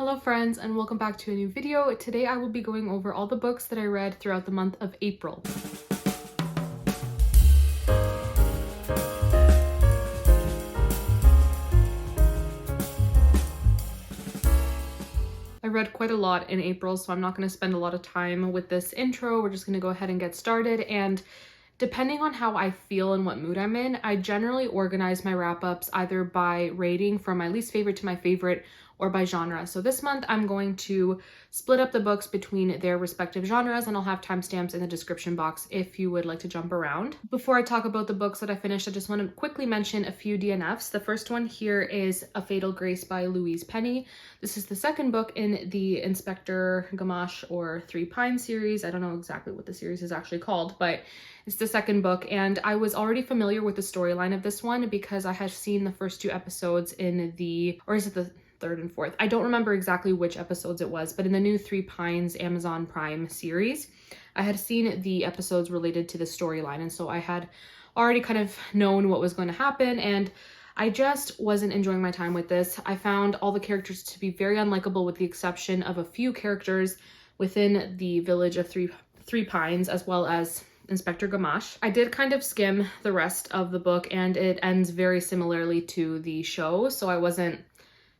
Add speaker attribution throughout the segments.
Speaker 1: Hello friends, and welcome back to a new video. Today I will be going over all the books that I read throughout the month of April. I read quite a lot in April, so I'm not going to spend a lot of time with this intro. We're just going to go ahead and get started, and depending on how I feel and what mood I'm in, I generally organize my wrap-ups either by rating from my least favorite to my favorite or by genre. So this month I'm going to split up the books between their respective genres, and I'll have timestamps in the description box if you would like to jump around. Before I talk about the books that I finished, I just want to quickly mention a few DNFs. The first one here is A Fatal Grace by Louise Penny. This is the second book in the Inspector Gamache or Three Pines series. I don't know exactly what the series is actually called, but it's the second book, and I was already familiar with the storyline of this one because I had seen the first two episodes in the, or is it the third and fourth? I don't remember exactly which episodes it was, but in the new Three Pines Amazon Prime series, I had seen the episodes related to the storyline, and so I had already kind of known what was going to happen, and I just wasn't enjoying my time with this. I found all the characters to be very unlikable with the exception of a few characters within the village of Three Pines, as well as Inspector Gamache. I did kind of skim the rest of the book, and it ends very similarly to the show, so I wasn't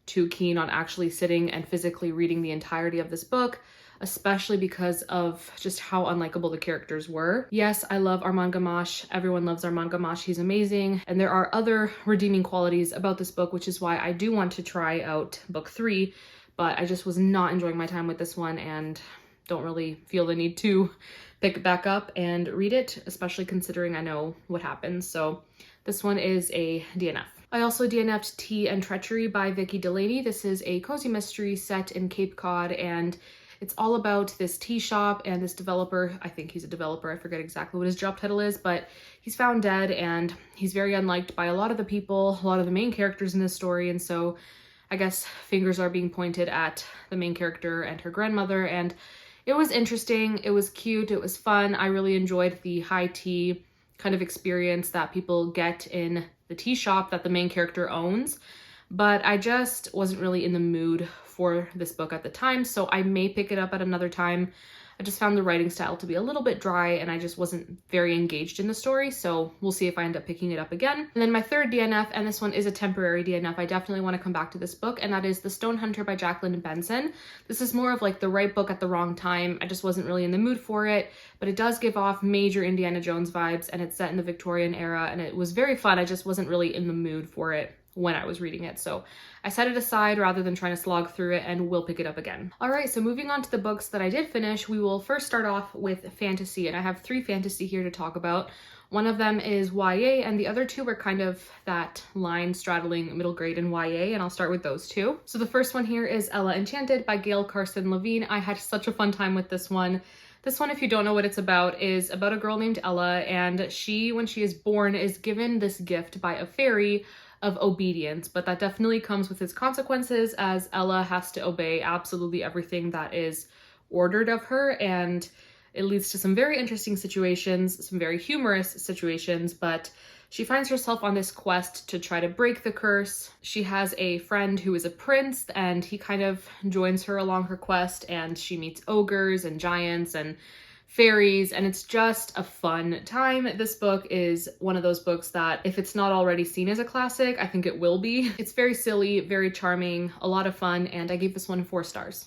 Speaker 1: too keen on actually sitting and physically reading the entirety of this book, especially because of just how unlikable the characters were. Yes, I love Armand Gamache. Everyone loves Armand Gamache. He's amazing. And there are other redeeming qualities about this book, which is why I do want to try out book 3, but I just was not enjoying my time with this one and don't really feel the need to pick it back up and read it, especially considering I know what happens. So this one is a DNF. I also DNF'd Tea and Treachery by Vicky Delaney. This is a cozy mystery set in Cape Cod, and it's all about this tea shop and this developer. I think he's a developer. I forget exactly what his job title is, but he's found dead, and he's very unliked by a lot of the people, a lot of the main characters in this story, and so I guess fingers are being pointed at the main character and her grandmother, and it was interesting. It was cute. It was fun. I really enjoyed the high tea kind of experience that people get in the tea shop that the main character owns, but I just wasn't really in the mood for this book at the time, so I may pick it up at another time. I just found the writing style to be a little bit dry, and I just wasn't very engaged in the story, so we'll see if I end up picking it up again. And then my third DNF, and this one is a temporary DNF, I definitely want to come back to this book, and that is The Stone Hunter by Jacqueline Benson. This is more of like the right book at the wrong time. I just wasn't really in the mood for it, but it does give off major Indiana Jones vibes, and it's set in the Victorian era, and it was very fun. I just wasn't really in the mood for it when I was reading it, so I set it aside rather than trying to slog through it, and we'll pick it up again. All right, so moving on to the books that I did finish, we will first start off with fantasy, and I have 3 fantasy here to talk about. One of them is YA, and the other 2 were kind of that line straddling middle grade and YA, and I'll start with those 2. So the first one here is Ella Enchanted by Gail Carson Levine. I had such a fun time with this one. This one, if you don't know what it's about, is about a girl named Ella, and she, when she is born, is given this gift by a fairy of obedience, but that definitely comes with its consequences, as Ella has to obey absolutely everything that is ordered of her, and it leads to some very interesting situations, some very humorous situations, but she finds herself on this quest to try to break the curse. She has a friend who is a prince, and he kind of joins her along her quest, and she meets ogres and giants and fairies, and it's just a fun time. This book is one of those books that, if it's not already seen as a classic, I think it will be. It's very silly, very charming, a lot of fun, and I gave this one 4 stars.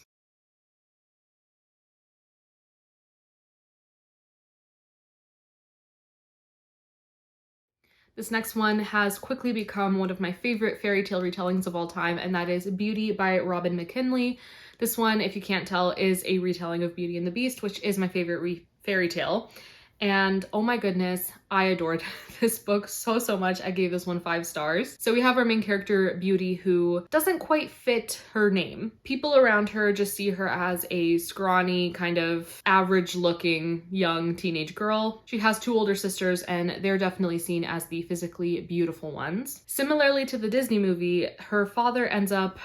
Speaker 1: This next one has quickly become one of my favorite fairy tale retellings of all time, and that is Beauty by Robin McKinley. This one, if you can't tell, is a retelling of Beauty and the Beast, which is my favorite fairy tale. And oh my goodness, I adored this book so much. I gave this one 5 stars. So we have our main character, Beauty, who doesn't quite fit her name. People around her just see her as a scrawny, kind of average-looking young teenage girl. She has 2 older sisters, and they're definitely seen as the physically beautiful ones. Similarly to the Disney movie, her father ends up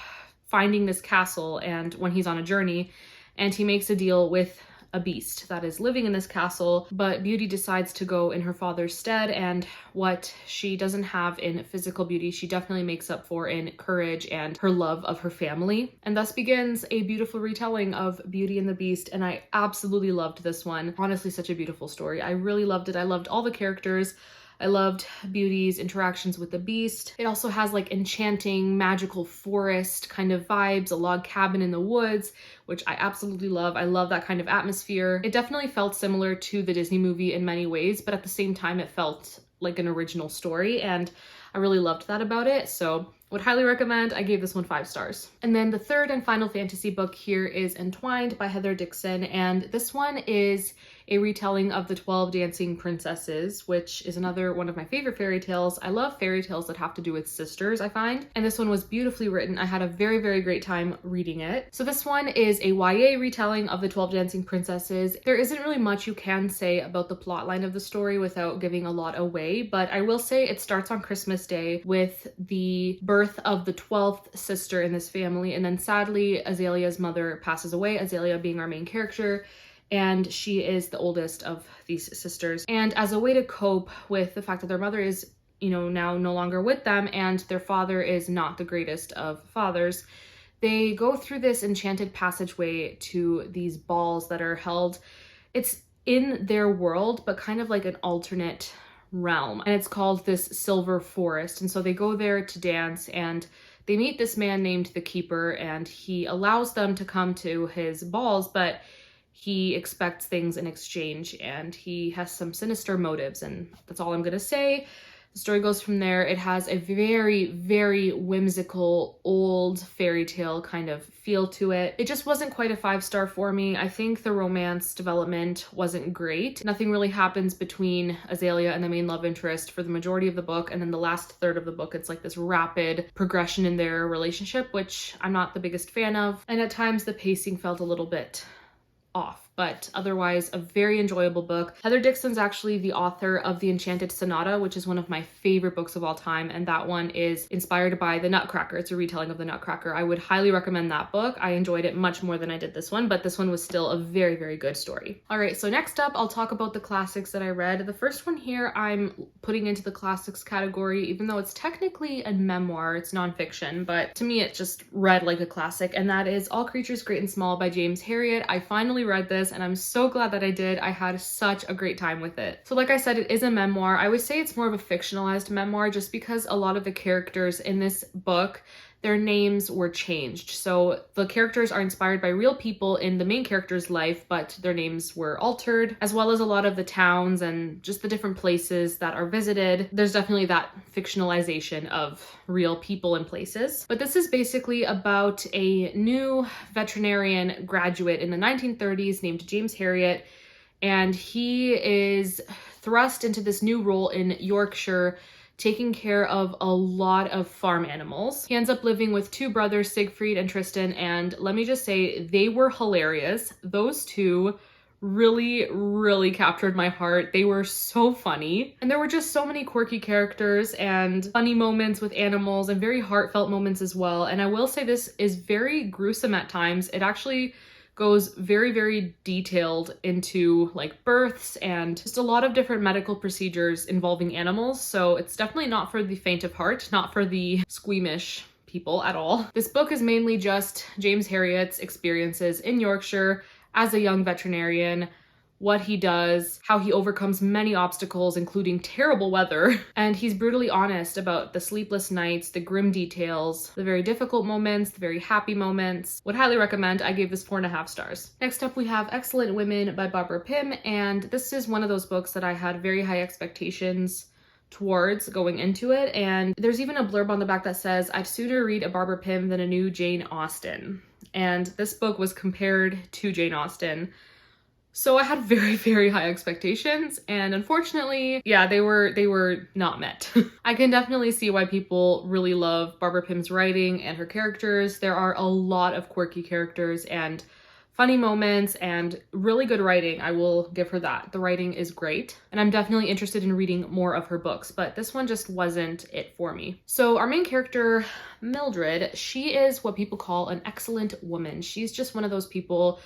Speaker 1: finding this castle, and when he's on a journey, and he makes a deal with a beast that is living in this castle, but Beauty decides to go in her father's stead, and what she doesn't have in physical beauty, she definitely makes up for in courage and her love of her family. And thus begins a beautiful retelling of Beauty and the Beast, and I absolutely loved this one. Honestly, such a beautiful story. I really loved it. I loved all the characters. I loved Beauty's interactions with the Beast. It also has like enchanting, magical forest kind of vibes, a log cabin in the woods, which I absolutely love. I love that kind of atmosphere. It definitely felt similar to the Disney movie in many ways, but at the same time, it felt like an original story, and I really loved that about it. So would highly recommend. I gave this one 5 stars. And then the third and final fantasy book here is Entwined by Heather Dixon, and this one is a retelling of the 12 Dancing Princesses, which is another one of my favorite fairy tales. I love fairy tales that have to do with sisters, I find. And this one was beautifully written. I had a very, very great time reading it. So this one is a YA retelling of the 12 Dancing Princesses. There isn't really much you can say about the plotline of the story without giving a lot away, but I will say it starts on Christmas Day with the birth of the 12th sister in this family, and then sadly Azalea's mother passes away, Azalea being our main character, and she is the oldest of these sisters. And as a way to cope with the fact that their mother is, now no longer with them, and their father is not the greatest of fathers, they go through this enchanted passageway to these balls that are held. It's in their world, but kind of like an alternate realm, and it's called this Silver Forest. And so they go there to dance, and they meet this man named the Keeper, and he allows them to come to his balls, but he expects things in exchange, and he has some sinister motives, and that's all I'm gonna say. The story goes from there. It has a very, very whimsical old fairy tale kind of feel to it. It just wasn't quite a 5-star for me. I think the romance development wasn't great. Nothing really happens between Azalea and the main love interest for the majority of the book, and then the last third of the book, it's like this rapid progression in their relationship, which I'm not the biggest fan of. And at times the pacing felt a little bit off, but otherwise a very enjoyable book. Heather Dixon's actually the author of The Enchanted Sonata, which is one of my favorite books of all time, and that one is inspired by The Nutcracker. It's a retelling of The Nutcracker. I would highly recommend that book. I enjoyed it much more than I did this one, but this one was still a very, very good story. All right, so next up, I'll talk about the classics that I read. The first one here I'm putting into the classics category, even though it's technically a memoir, it's nonfiction, but to me it just read like a classic, and that is All Creatures Great and Small by James Herriot. I finally read this, and I'm so glad that I did. I had such a great time with it. So like I said, it is a memoir. I would say it's more of a fictionalized memoir, just because a lot of the characters in this book, their names were changed. So the characters are inspired by real people in the main character's life, but their names were altered, as well as a lot of the towns and just the different places that are visited. There's definitely that fictionalization of real people and places. But this is basically about a new veterinarian graduate in the 1930s named James Herriot, and he is thrust into this new role in Yorkshire, taking care of a lot of farm animals. He ends up living with 2 brothers, Siegfried and Tristan, and let me just say, they were hilarious. Those two really, really captured my heart. They were so funny. And there were just so many quirky characters and funny moments with animals and very heartfelt moments as well. And I will say this is very gruesome at times. It actually goes very, very detailed into like births and just a lot of different medical procedures involving animals. So it's definitely not for the faint of heart, not for the squeamish people at all. This book is mainly just James Herriot's experiences in Yorkshire as a young veterinarian, what he does, how he overcomes many obstacles, including terrible weather. And he's brutally honest about the sleepless nights, the grim details, the very difficult moments, the very happy moments. Would highly recommend. I gave this 4.5 stars. Next up, we have Excellent Women by Barbara Pym. And this is one of those books that I had very high expectations towards going into it. And there's even a blurb on the back that says, "I'd sooner read a Barbara Pym than a new Jane Austen." And this book was compared to Jane Austen. So I had very, very high expectations, and unfortunately, yeah, they were not met. I can definitely see why people really love Barbara Pym's writing and her characters. There are a lot of quirky characters and funny moments and really good writing. I will give her that. The writing is great, and I'm definitely interested in reading more of her books, but this one just wasn't it for me. So our main character, Mildred, she is what people call an excellent woman. She's just one of those people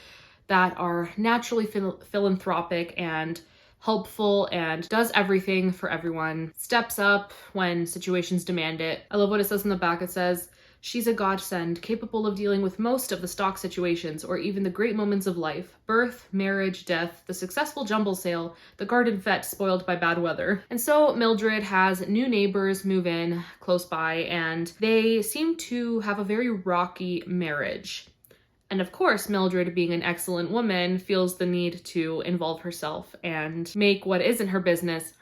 Speaker 1: that are naturally philanthropic and helpful and does everything for everyone, steps up when situations demand it. I love what it says in the back. It says, "She's a godsend, capable of dealing with most of the stock situations or even the great moments of life. Birth, marriage, death, the successful jumble sale, the garden fete spoiled by bad weather." And so Mildred has new neighbors move in close by, and they seem to have a very rocky marriage. And of course, Mildred, being an excellent woman, feels the need to involve herself and make what isn't her business,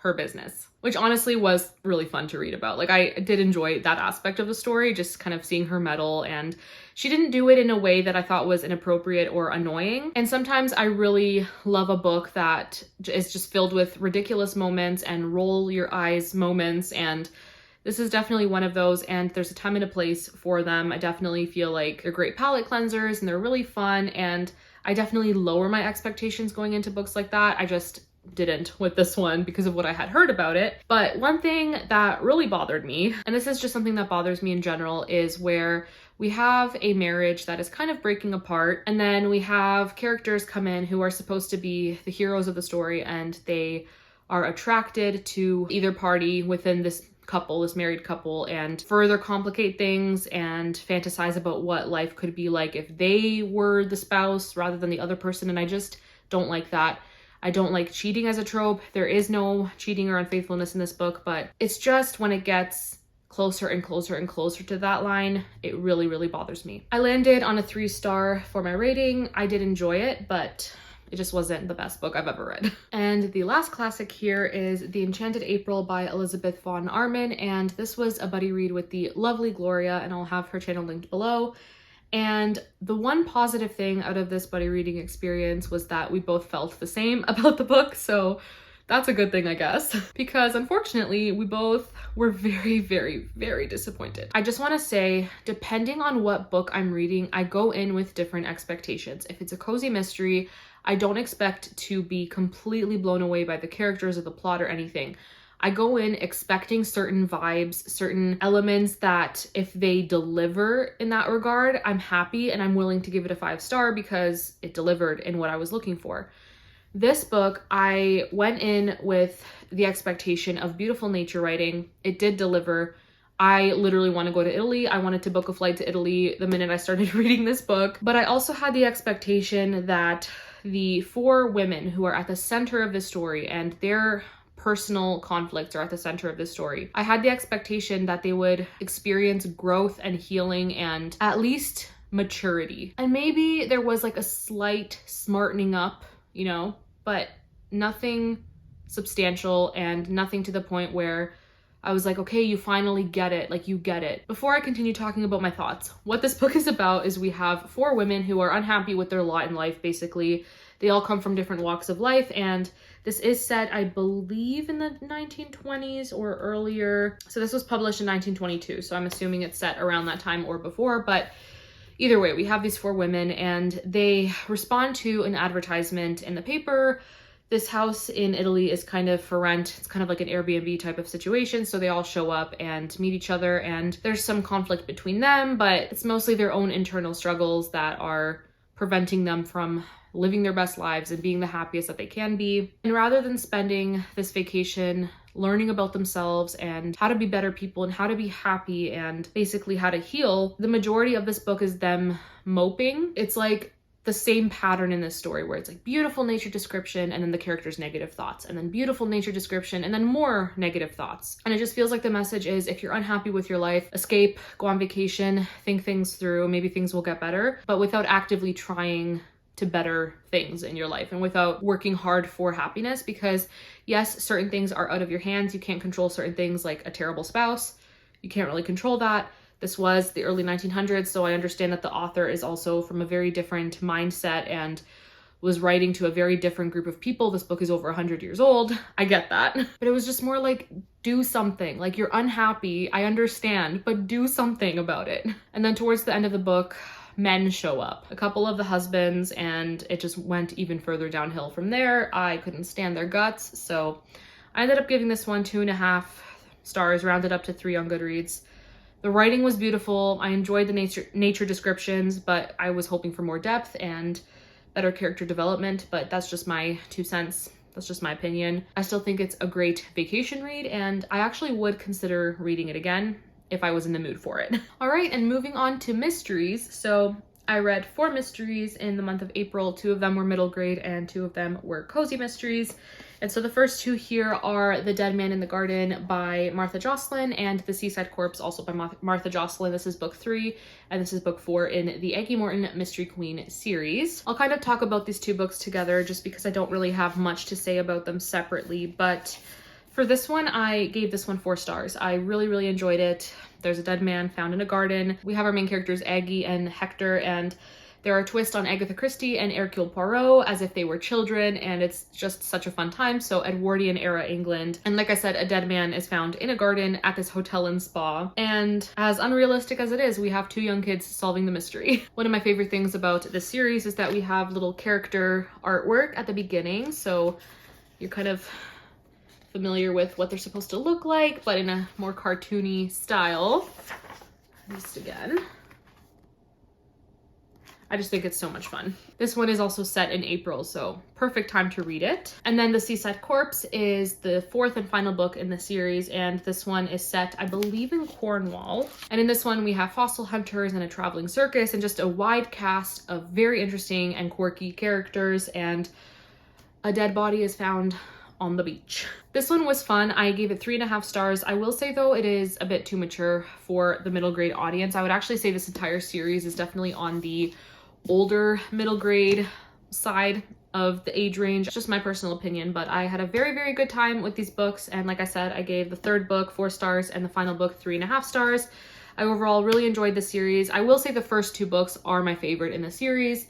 Speaker 1: which honestly was really fun to read about. Like, I did enjoy that aspect of the story, just kind of seeing her meddle, and she didn't do it in a way that I thought was inappropriate or annoying. And sometimes I really love a book that is just filled with ridiculous moments and roll your eyes moments, and this is definitely one of those, and there's a time and a place for them. I definitely feel like they're great palate cleansers and they're really fun, and I definitely lower my expectations going into books like that. I just didn't with this one because of what I had heard about it. But one thing that really bothered me, and this is just something that bothers me in general, is where we have a marriage that is kind of breaking apart, and then we have characters come in who are supposed to be the heroes of the story, and they are attracted to either party within this married couple, and further complicate things and fantasize about what life could be like if they were the spouse rather than the other person. And I just don't like that. I don't like cheating as a trope. There is no cheating or unfaithfulness in this book, but it's just when it gets closer and closer and closer to that line, it really, really bothers me. I landed on a 3-star for my rating. I did enjoy it, but it just wasn't the best book I've ever read. And the last classic here is The Enchanted April by Elizabeth von Arman, and this was a buddy read with the lovely Gloria, and I'll have her channel linked below. And the one positive thing out of this buddy reading experience was that we both felt the same about the book, so that's a good thing, I guess, because unfortunately we both were very, very, very disappointed. I just want to say, depending on what book I'm reading, I go in with different expectations. If it's a cozy mystery, I don't expect to be completely blown away by the characters or the plot or anything. I go in expecting certain vibes, certain elements that if they deliver in that regard, I'm happy and I'm willing to give it a 5-star because it delivered in what I was looking for. This book, I went in with the expectation of beautiful nature writing. It did deliver. I literally want to go to Italy. I wanted to book a flight to Italy the minute I started reading this book. But I also had the expectation that the 4 women who are at the center of the story and their personal conflicts are at the center of this story, I had the expectation that they would experience growth and healing and at least maturity. And maybe there was like a slight smartening up, you know, but nothing substantial and nothing to the point where I was like, okay, you finally get it, like you get it. Before I continue talking about my thoughts, what this book is about is we have 4 women who are unhappy with their lot in life, basically. They all come from different walks of life, and this is set, I believe, in the 1920s or earlier. So this was published in 1922, so I'm assuming it's set around that time or before, but either way, we have these 4 women, and they respond to an advertisement in the paper. This house in Italy is kind of for rent. It's kind of like an Airbnb type of situation. So they all show up and meet each other, and there's some conflict between them, but it's mostly their own internal struggles that are preventing them from living their best lives and being the happiest that they can be. And rather than spending this vacation learning about themselves and how to be better people and how to be happy and basically how to heal, the majority of this book is them moping. It's like the same pattern in this story where it's like beautiful nature description and then the character's negative thoughts, and then beautiful nature description and then more negative thoughts. And it just feels like the message is, if you're unhappy with your life, escape, go on vacation, think things through, maybe things will get better, but without actively trying to better things in your life and without working hard for happiness. Because yes, certain things are out of your hands. You can't control certain things, like a terrible spouse. You can't really control that. This was the early 1900s, so I understand that the author is also from a very different mindset and was writing to a very different group of people. This book is over 100 years old. I get that. But it was just more like, do something. Like, you're unhappy, I understand, but do something about it. And then towards the end of the book, men show up. A couple of the husbands, and it just went even further downhill from there. I couldn't stand their guts, so I ended up giving this one 2.5 stars, rounded up to 3 on Goodreads. The writing was beautiful. I enjoyed the nature descriptions, but I was hoping for more depth, and better character development, but that's just my 2 cents. That's just my opinion. I still think it's a great vacation read, and I actually would consider reading it again if I was in the mood for it. All right, and moving on to mysteries. So I read 4 mysteries in the month of April. 2 of them were middle grade and 2 of them were cozy mysteries. And so the first 2 here are The Dead Man in the Garden by Martha Jocelyn and The Seaside Corpse, also by Martha Jocelyn. This is book 3 and this is book 4 in the Aggie Morton Mystery Queen series. I'll kind of talk about these 2 books together just because I don't really have much to say about them separately, but for this one, I gave this one 4 stars. I really enjoyed it. There's a dead man found in a garden. We have our main characters Aggie and Hector, and there are twists on Agatha Christie and Hercule Poirot as if they were children, and it's just such a fun time. So Edwardian era England. And like I said, a dead man is found in a garden at this hotel and spa. And as unrealistic as it is, we have 2 young kids solving the mystery. One of my favorite things about this series is that we have little character artwork at the beginning. So you're kind of familiar with what they're supposed to look like, but in a more cartoony style. Just again. I just think it's so much fun. This one is also set in April, so perfect time to read it. And then The Seaside Corpse is the 4th and final book in the series, and this one is set, I believe, in Cornwall. And in this one, we have fossil hunters and a traveling circus and just a wide cast of very interesting and quirky characters, and a dead body is found on the beach. This one was fun. I gave it 3.5 stars. I will say though, it is a bit too mature for the middle grade audience. I would actually say this entire series is definitely on the older middle grade side of the age range. Just my personal opinion, but I had a very good time with these books. And like I said, I gave the 3rd book 4 stars and the final book 3.5 stars. I overall really enjoyed the series. I will say the first 2 books are my favorite in the series,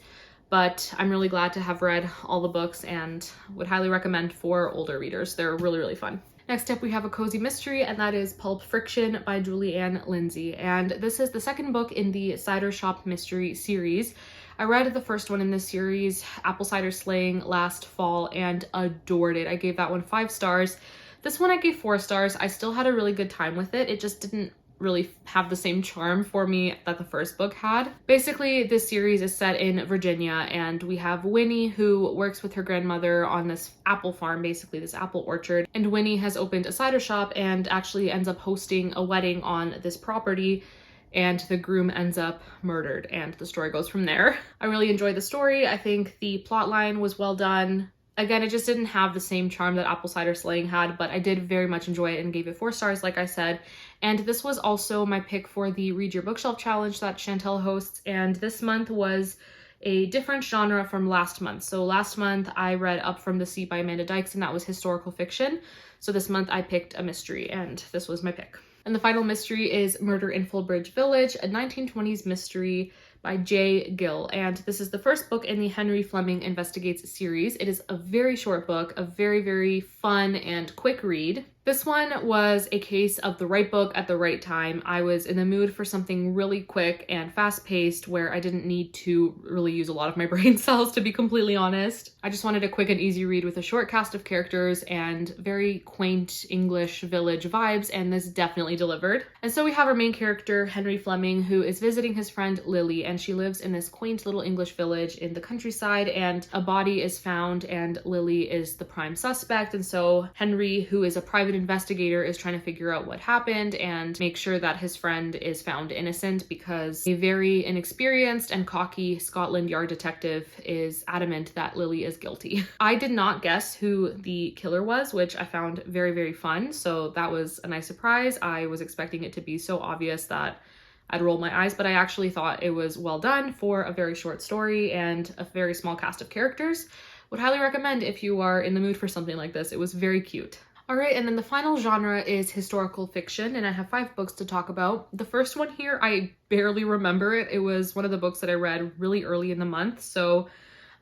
Speaker 1: but I'm really glad to have read all the books and would highly recommend for older readers. They're really fun. Next up, we have a cozy mystery, and that is Pulp Friction by Julie Ann Lindsay. And this is the 2nd book in the Cider Shop Mystery series. I read the first one in this series, Apple Cider Slaying, last fall and adored it. I gave that one 5 stars. This one I gave 4 stars. I still had a really good time with it. It just didn't really have the same charm for me that the first book had. Basically, this series is set in Virginia, and we have Winnie, who works with her grandmother on this apple farm, basically this apple orchard. And Winnie has opened a cider shop and actually ends up hosting a wedding on this property, and the groom ends up murdered, and the story goes from there. I really enjoyed the story. I think the plot line was well done. Again, it just didn't have the same charm that Apple Cider Slaying had, but I did very much enjoy it and gave it 4 stars, like I said. And this was also my pick for the Read Your Bookshelf Challenge that Chantel hosts, and this month was a different genre from last month. So last month I read Up From the Sea by Amanda Dykes, and that was historical fiction. So this month I picked a mystery, and this was my pick. And the final mystery is Murder in Fullbridge Village, a 1920s mystery by J. Gill. And this is the first book in the Henry Fleming Investigates series. It is a very short book, a very fun and quick read. This one was a case of the right book at the right time. I was in the mood for something really quick and fast-paced where I didn't need to really use a lot of my brain cells, to be completely honest. I just wanted a quick and easy read with a short cast of characters and very quaint English village vibes, and this definitely delivered. And so we have our main character, Henry Fleming, who is visiting his friend Lily, and she lives in this quaint little English village in the countryside, and a body is found, and Lily is the prime suspect. And so Henry, who is a private investigator, is trying to figure out what happened and make sure that his friend is found innocent, because a very inexperienced and cocky Scotland Yard detective is adamant that Lily is guilty. I did not guess who the killer was, which I found very fun, so that was a nice surprise. I was expecting it to be so obvious that I'd roll my eyes, but I actually thought it was well done for a very short story and a very small cast of characters. Would highly recommend if you are in the mood for something like this. It was very cute. All right, and then the final genre is historical fiction, and I have 5 books to talk about. The first one here, I barely remember it. It was one of the books that I read really early in the month, so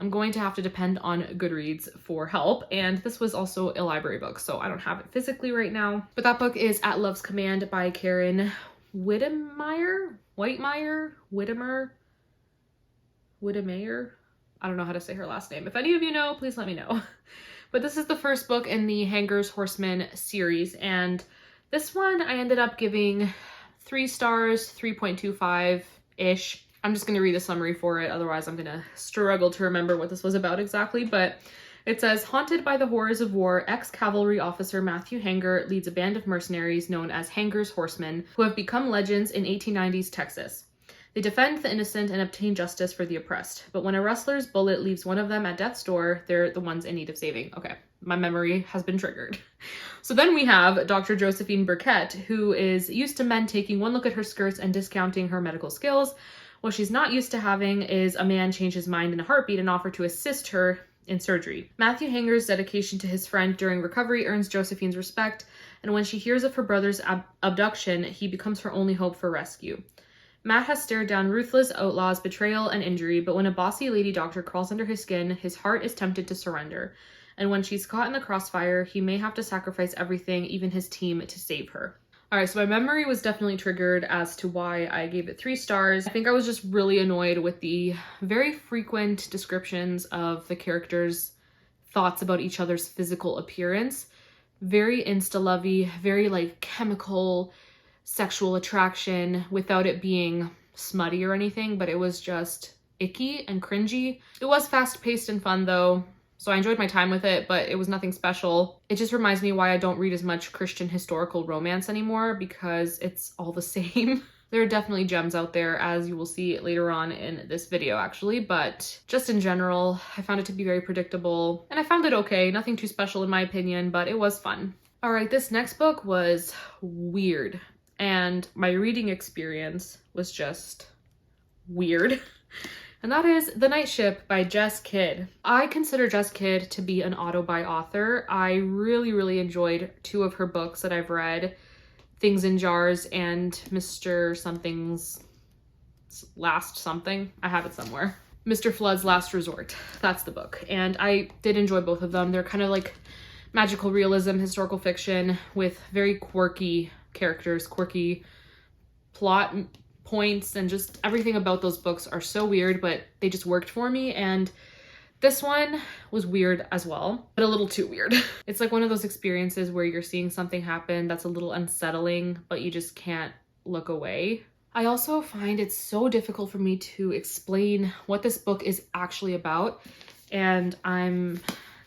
Speaker 1: I'm going to have to depend on Goodreads for help. And this was also a library book, so I don't have it physically right now. But that book is At Love's Command by Karen Whittemire? Whittimer? I don't know how to say her last name. If any of you know, please let me know. But this is the first book in the Hangers Horsemen series, and this one I ended up giving 3 stars, 3.25-ish. I'm just going to read the summary for it. Otherwise, I'm going to struggle to remember what this was about exactly. But it says, haunted by the horrors of war, ex-cavalry officer Matthew Hanger leads a band of mercenaries known as Hanger's Horsemen, who have become legends in 1890s Texas. They defend the innocent and obtain justice for the oppressed. But when a rustler's bullet leaves one of them at death's door, they're the ones in need of saving. Okay, my memory has been triggered. So then we have Dr. Josephine Burkett, who is used to men taking one look at her skirts and discounting her medical skills. What she's not used to having is a man change his mind in a heartbeat and offer to assist her in surgery. Matthew Hanger's dedication to his friend during recovery earns Josephine's respect, and when she hears of her brother's abduction, he becomes her only hope for rescue. Matt has stared down ruthless outlaws, betrayal, and injury, but when a bossy lady doctor crawls under his skin, his heart is tempted to surrender. And when she's caught in the crossfire, he may have to sacrifice everything, even his team, to save her. All right, so my memory was definitely triggered as to why I gave it 3 stars. I think I was just really annoyed with the very frequent descriptions of the characters' thoughts about each other's physical appearance. Very insta-lovey, very like chemical sexual attraction without it being smutty or anything, but it was just icky and cringy. It was fast-paced and fun though, so I enjoyed my time with it, but it was nothing special. It just reminds me why I don't read as much Christian historical romance anymore, because it's all the same. There are definitely gems out there, as you will see later on in this video actually, but just in general, I found it to be very predictable, and I found it okay. Nothing too special in my opinion, but it was fun. All right, this next book was weird, and my reading experience was just weird. And that is The Night Ship by Jess Kidd. I consider Jess Kidd to be an auto-buy author. I really enjoyed 2 of her books that I've read, Things in Jars and Mr. Something's Last Something. I have it somewhere. Mr. Flood's Last Resort. That's the book. And I did enjoy both of them. They're kind of like magical realism, historical fiction with very quirky characters, quirky plot points, and just everything about those books are so weird, but they just worked for me. And this one was weird as well, but a little too weird. It's like one of those experiences where you're seeing something happen that's a little unsettling, but you just can't look away. I also find it so difficult for me to explain what this book is actually about, and I'm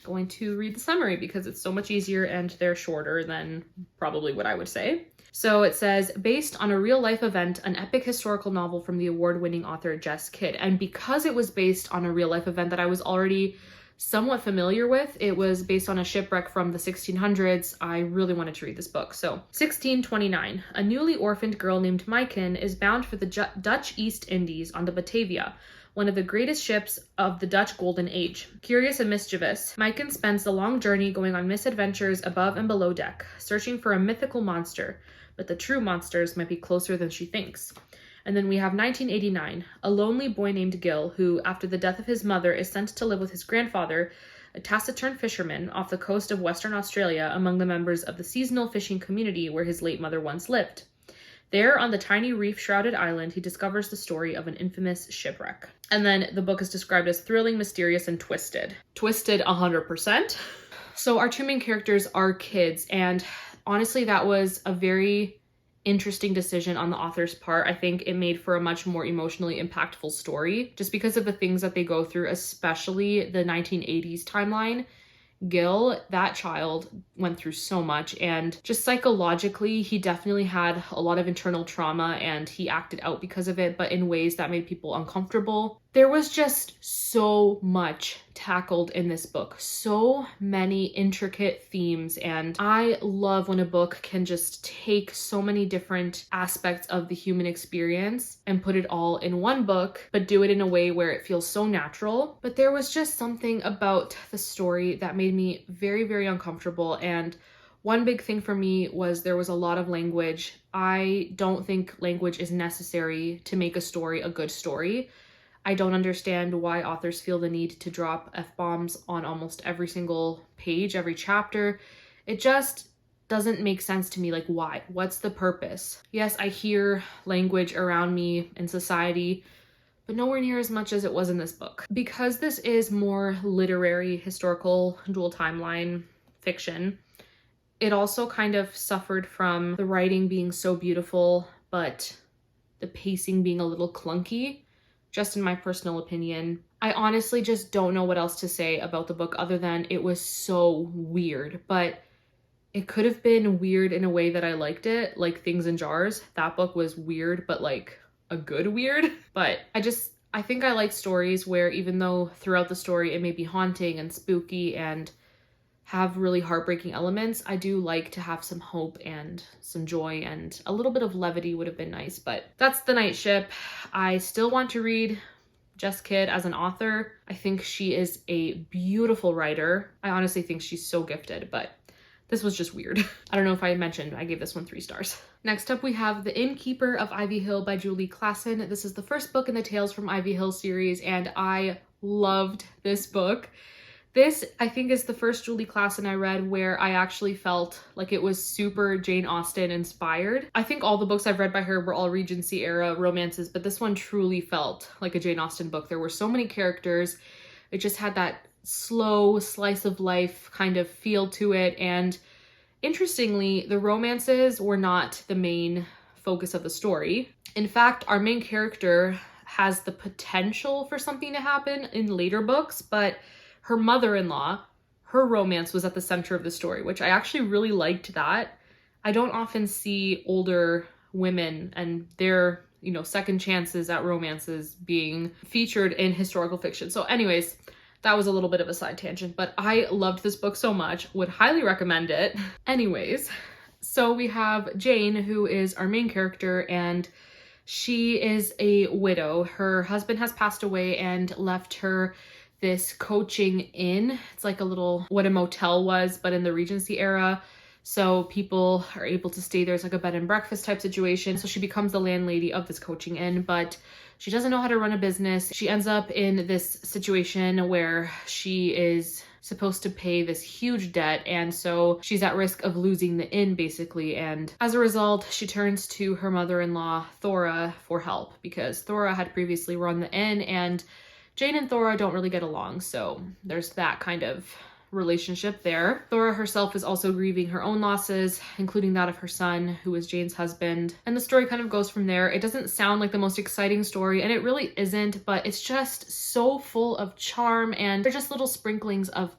Speaker 1: going to read the summary because it's so much easier and they're shorter than probably what I would say. So it says, based on a real-life event, an epic historical novel from the award-winning author Jess Kidd. And because it was based on a real-life event that I was already somewhat familiar with, it was based on a shipwreck from the 1600s, I really wanted to read this book. So, 1629. A newly orphaned girl named Maiken is bound for the Dutch East Indies on the Batavia, one of the greatest ships of the Dutch Golden Age. Curious and mischievous, Maiken spends the long journey going on misadventures above and below deck, searching for a mythical monster, but the true monsters might be closer than she thinks. And then we have 1989, a lonely boy named Gil, who, after the death of his mother, is sent to live with his grandfather, a taciturn fisherman off the coast of Western Australia among the members of the seasonal fishing community where his late mother once lived. There, on the tiny reef-shrouded island, he discovers the story of an infamous shipwreck. And then the book is described as thrilling, mysterious, and twisted. Twisted 100%. So our 2 main characters are kids, and honestly, that was a very interesting decision on the author's part. I think it made for a much more emotionally impactful story, just because of the things that they go through, especially the 1980s timeline. Gil, that child, went through so much, and just psychologically, he definitely had a lot of internal trauma and he acted out because of it, but in ways that made people uncomfortable. There was just so much tackled in this book, so many intricate themes, and I love when a book can just take so many different aspects of the human experience and put it all in one book, but do it in a way where it feels so natural. But there was just something about the story that made me very uncomfortable, and one big thing for me was there was a lot of language. I don't think language is necessary to make a story a good story. I don't understand why authors feel the need to drop F-bombs on almost every single page, every chapter. It just doesn't make sense to me. Like, why? What's the purpose? Yes, I hear language around me in society, but nowhere near as much as it was in this book. Because this is more literary, historical, dual timeline fiction, it also kind of suffered from the writing being so beautiful, but the pacing being a little clunky. just in my personal opinion. I honestly just don't know what else to say about the book other than it was so weird, but it could have been weird in a way that I liked it, like Things in Jars. That book was weird, but like a good weird. But I think I like stories where even though throughout the story it may be haunting and spooky and have really heartbreaking elements, I do like to have some hope and some joy, and a little bit of levity would have been nice. But that's The Night Ship. I still want to read Jess Kidd as an author. I think she is a beautiful writer. I honestly think she's so gifted, but this was just weird. I don't know if I mentioned, I gave this one 3 stars. Next up, we have The Innkeeper of Ivy Hill by Julie Klassen. This is the first book in the Tales from Ivy Hill series, and I loved this book. This, I think, is the first Julie Klassen I read where I actually felt like it was super Jane Austen inspired. I think all the books I've read by her were all Regency era romances, but this one truly felt like a Jane Austen book. There were so many characters. It just had that slow slice of life kind of feel to it, and interestingly, the romances were not the main focus of the story. In fact, our main character has the potential for something to happen in later books, but her mother-in-law, her romance was at the center of the story, which I actually really liked that. I don't often see older women and their, second chances at romances being featured in historical fiction. So anyways, that was a little bit of a side tangent, but I loved this book so much, would highly recommend it. Anyways, so we have Jane, who is our main character, and she is a widow. Her husband has passed away and left her this coaching inn. It's like what a motel was, but in the Regency era. So people are able to stay there. It's like a bed and breakfast type situation. So she becomes the landlady of this coaching inn, but she doesn't know how to run a business. She ends up in this situation where she is supposed to pay this huge debt, and so she's at risk of losing the inn basically, and as a result she turns to her mother-in-law Thora for help because Thora had previously run the inn and Jane and Thora don't really get along, so there's that kind of relationship there. Thora herself is also grieving her own losses, including that of her son, who is Jane's husband. And the story kind of goes from there. It doesn't sound like the most exciting story, and it really isn't, but it's just so full of charm, and they're just little sprinklings of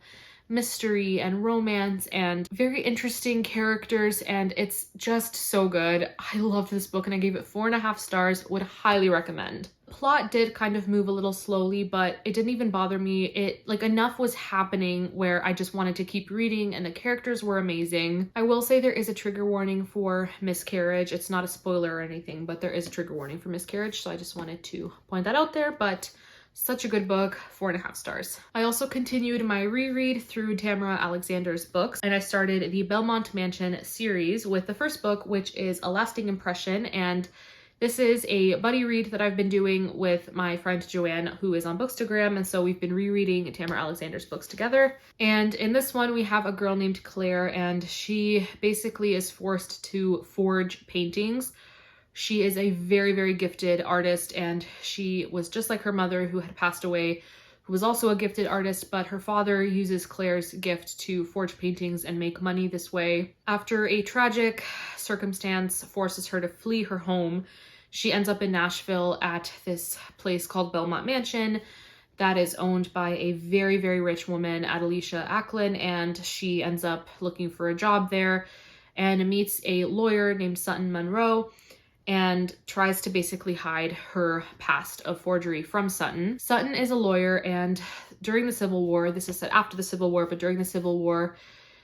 Speaker 1: mystery and romance and very interesting characters, and it's just so good. I loved this book and I gave it 4.5 stars, would highly recommend. Plot did kind of move a little slowly, but it didn't even bother me. Enough was happening where I just wanted to keep reading, and the characters were amazing. I will say there is a trigger warning for miscarriage. It's not a spoiler or anything, but there is a trigger warning for miscarriage, so I just wanted to point that out there, but such a good book, 4.5 stars. I also continued my reread through Tamara Alexander's books, and I started the Belmont Mansion series with the first book, which is A Lasting Impression, and this is a buddy read that I've been doing with my friend Joanne, who is on Bookstagram, and so we've been rereading Tamara Alexander's books together. And in this one, we have a girl named Claire, and she basically is forced to forge paintings. She is a very, very gifted artist, and she was just like her mother, who had passed away, who was also a gifted artist, but her father uses Claire's gift to forge paintings and make money this way. After a tragic circumstance forces her to flee her home, she ends up in Nashville at this place called Belmont Mansion that is owned by a very, very rich woman, Adelicia Acklin, and she ends up looking for a job there and meets a lawyer named Sutton Monroe and tries to basically hide her past of forgery from Sutton. Sutton is a lawyer, and during the Civil War, this is set after the Civil War, but during the Civil War,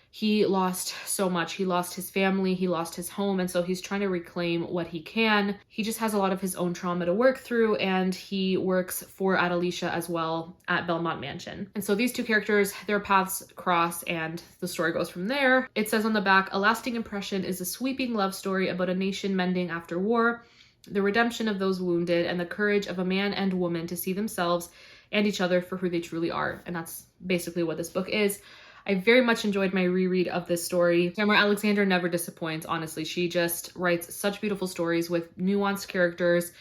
Speaker 1: he lost so much. He lost his family, he lost his home, and so he's trying to reclaim what he can. He just has a lot of his own trauma to work through, and he works for Adelicia as well at Belmont Mansion. And so these two characters, their paths cross, and the story goes from there. It says on the back, "A Lasting Impression is a sweeping love story about a nation mending after war, the redemption of those wounded, and the courage of a man and woman to see themselves and each other for who they truly are." And that's basically what this book is. I very much enjoyed my reread of this story. Tamara Alexander never disappoints, honestly. She just writes such beautiful stories with nuanced characters,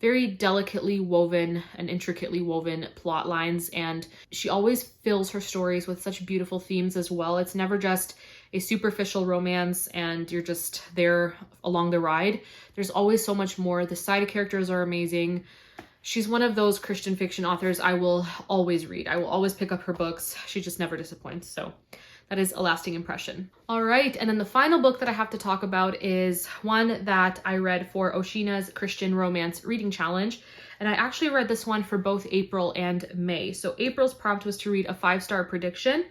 Speaker 1: very delicately woven and intricately woven plot lines, and she always fills her stories with such beautiful themes as well. It's never just a superficial romance and you're just there along the ride. There's always so much more. The side characters are amazing. she's one of those Christian fiction authors I will always read. I will always pick up her books. She just never disappoints. So that is a lasting impression. All right, and then the final book that I have to talk about is one that I read for Oshina's Christian Romance Reading Challenge. And I actually read this one for both April and May. So April's prompt was to read a 5-star prediction,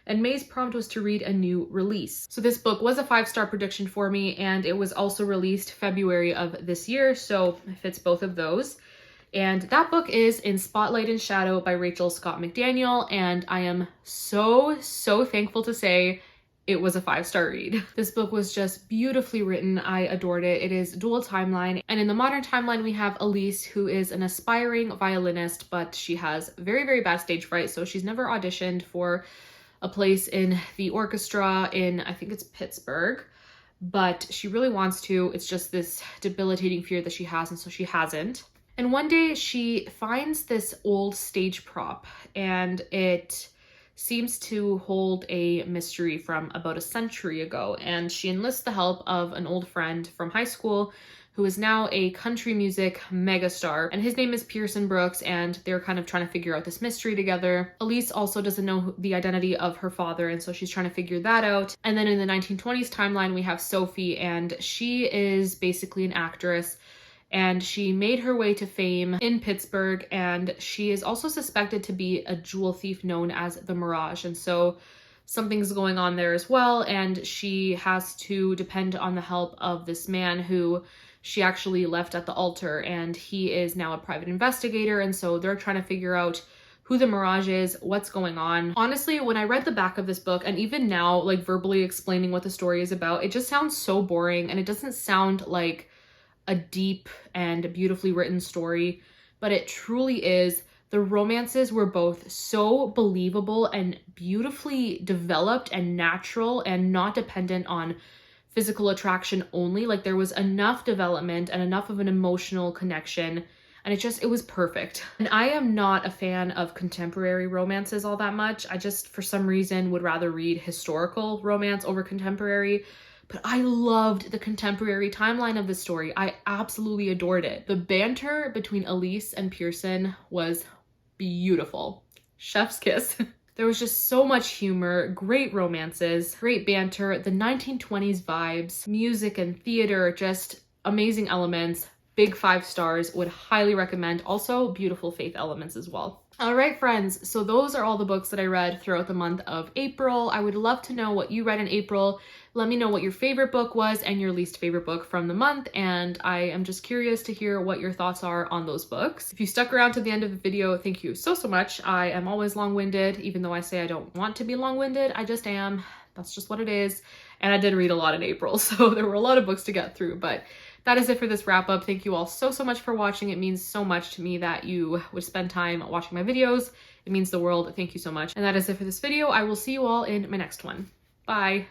Speaker 1: and May's prompt was to read a new release. So this book was a 5-star prediction for me, and it was also released February of this year, so it fits both of those. And that book is In Spotlight and Shadow by Rachel Scott McDaniel, and I am so thankful to say it was a 5-star read. This book was just beautifully written. I adored it. It is dual timeline, and in the modern timeline we have Elise, who is an aspiring violinist, but she has very bad stage fright, so she's never auditioned for a place in the orchestra in, I think it's Pittsburgh, but she really wants to. It's just this debilitating fear that she has, and so she hasn't. And one day she finds this old stage prop, and it seems to hold a mystery from about a century ago, and she enlists the help of an old friend from high school who is now a country music megastar, and his name is Pearson Brooks, and they're kind of trying to figure out this mystery together. Elise also doesn't know the identity of her father, and so she's trying to figure that out. And then in the 1920s timeline, we have Sophie, and she is basically an actress, and she made her way to fame in Pittsburgh, and she is also suspected to be a jewel thief known as the Mirage, and so something's going on there as well, and she has to depend on the help of this man who she actually left at the altar, and he is now a private investigator, and so they're trying to figure out who the Mirage is, what's going on. Honestly, when I read the back of this book, and even now, like verbally explaining what the story is about, it just sounds so boring, and it doesn't sound like a deep and beautifully written story, but it truly is. The romances were both so believable and beautifully developed and natural and not dependent on physical attraction only. Like, there was enough development and enough of an emotional connection, and it was perfect. And I am not a fan of contemporary romances all that much. I just, for some reason, would rather read historical romance over contemporary, but I loved the contemporary timeline of the story. I absolutely adored it. The banter between Elise and Pearson was beautiful. Chef's kiss. There was just so much humor, great romances, great banter, the 1920s vibes, music and theater, just amazing elements. Big 5 stars, would highly recommend. Also beautiful faith elements as well. All right, friends, so those are all the books that I read throughout the month of April. I would love to know what you read in April. Let me know what your favorite book was and your least favorite book from the month, and I am just curious to hear what your thoughts are on those books. If you stuck around to the end of the video, thank you so much. I am always long-winded, even though I say I don't want to be long-winded. I just am. That's just what it is. And I did read a lot in April, so there were a lot of books to get through, but that is it for this wrap up. Thank you all so much for watching. It means so much to me that you would spend time watching my videos. It means the world. Thank you so much. And that is it for this video. I will see you all in my next one. Bye.